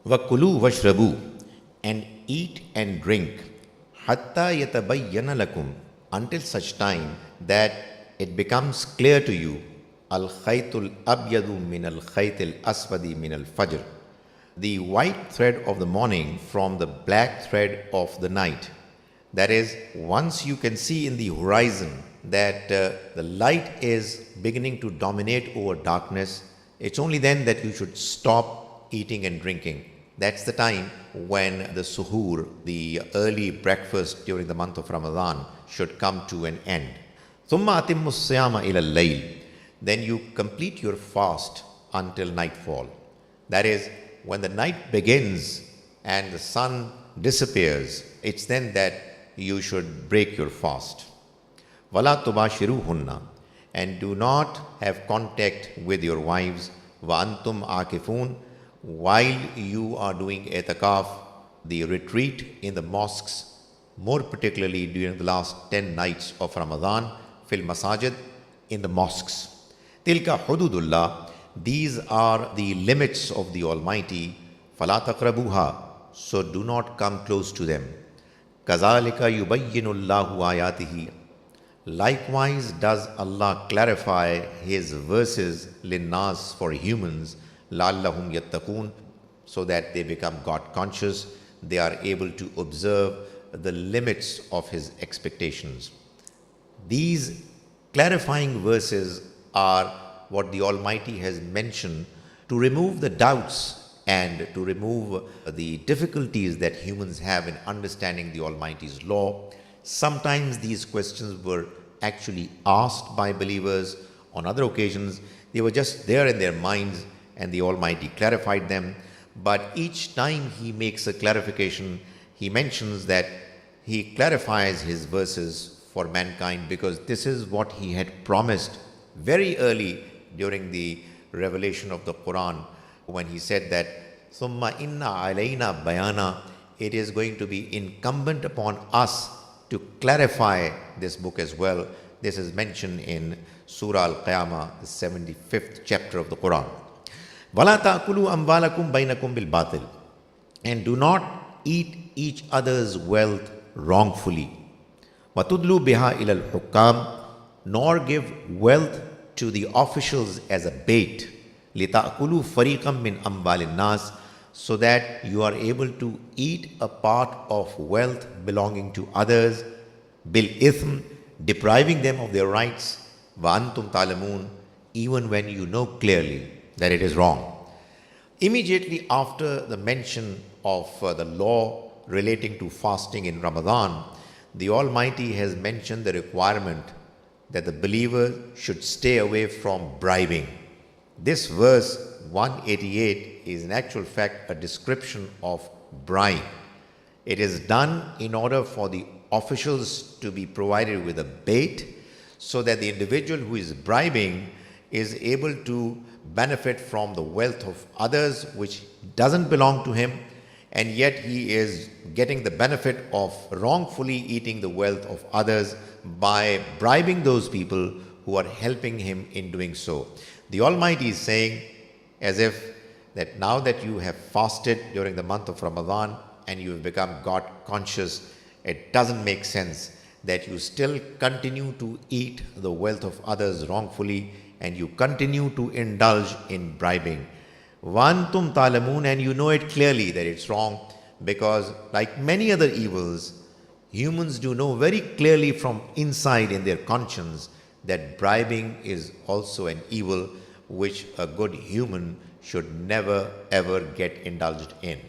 وَكُلُوا وَاشْرَبُوا, and eat and drink, حَتَّى يَتَبَيَّنَ لَكُمْ, until such time that it becomes clear to you, الْخَيْطُ الْأَبْيَضُ مِنَ الْخَيْطِ الْأَسْوَدِ مِنَ الْفَجْرِ, the white thread of the morning from the black thread of the night. That is, once you can see in the horizon that the light is beginning to dominate over darkness, it's only then that you should stop eating and drinking. That's the time when the suhoor, the early breakfast during the month of Ramadan, should come to an end. ثُمَّ أَتِمُّ الصِّيَامَ إِلَى اللَّيْلِ, then you complete your fast until nightfall. That is, when the night begins and the sun disappears, it's then that you should break your fast. وَلَا تُبَاشِرُوهُنَّ, and do not have contact with your wives, وَأَنْتُمْ عَاكِفُونَ, while you are doing i'tikaf, the retreat in the mosques, more particularly during the last 10 nights of Ramadan, fil masajid, in the mosques. Tilka hududullah, these are the limits of the Almighty. فَلَا تَقْرَبُوهَا, so do not come close to them. كَذَلِكَ يُبَيِّنُ اللَّهُ آيَاتِهِ, likewise does Allah clarify His verses linnas, for humans, لَعَلَّهُمْ يَتَّقُونَ, so that they become God conscious, they are able to observe the limits of His expectations. These clarifying verses are what the Almighty has mentioned to remove the doubts and to remove the difficulties that humans have in understanding the Almighty's law. Sometimes these questions were actually asked by believers. On other occasions, they were just there in their minds and the Almighty clarified them. But each time He makes a clarification, He mentions that He clarifies His verses for mankind, because this is what He had promised very early during the revelation of the Quran, when He said that ثُمَّ إِنَّ عَلَيْنَا bayana, it is going to be incumbent upon us to clarify this book as well. This is mentioned in Surah Al-Qiyamah, the 75th chapter of the Quran. وَلَا تَأْكُلُوا أَمْوَالَكُمْ بَيْنَكُمْ بِالْبَاطِلِ, and do not eat each other's wealth wrongfully. وَتُدْلُوا بِهَا إِلَى الْحُكَّامِ, nor give wealth to the officials as a bait. لِتَأْكُلُوا فَرِيقًا مِّنْ أَمْوَالِ النَّاسِ, so that you are able to eat a part of wealth belonging to others, بِالْإِثْمِ, depriving them of their rights, وَأَنْتُمْ تَعْلَمُونَ, even when you know clearly that it is wrong. Immediately after the mention of the law relating to fasting in Ramadan, the Almighty has mentioned the requirement that the believer should stay away from bribing. This verse 188 is in actual fact a description of bribe. It is done in order for the officials to be provided with a bait, so that the individual who is bribing is able to benefit from the wealth of others which doesn't belong to him, and yet he is getting the benefit of wrongfully eating the wealth of others by bribing those people who are helping him in doing so. The Almighty is saying, as if that now that you have fasted during the month of Ramadan and you have become God conscious, it doesn't make sense that you still continue to eat the wealth of others wrongfully and you continue to indulge in bribing. وَأَنْتُمْ تَعْلَمُونَ, and you know it clearly that it's wrong, because like many other evils, humans do know very clearly from inside in their conscience that bribing is also an evil which a good human should never ever get indulged in.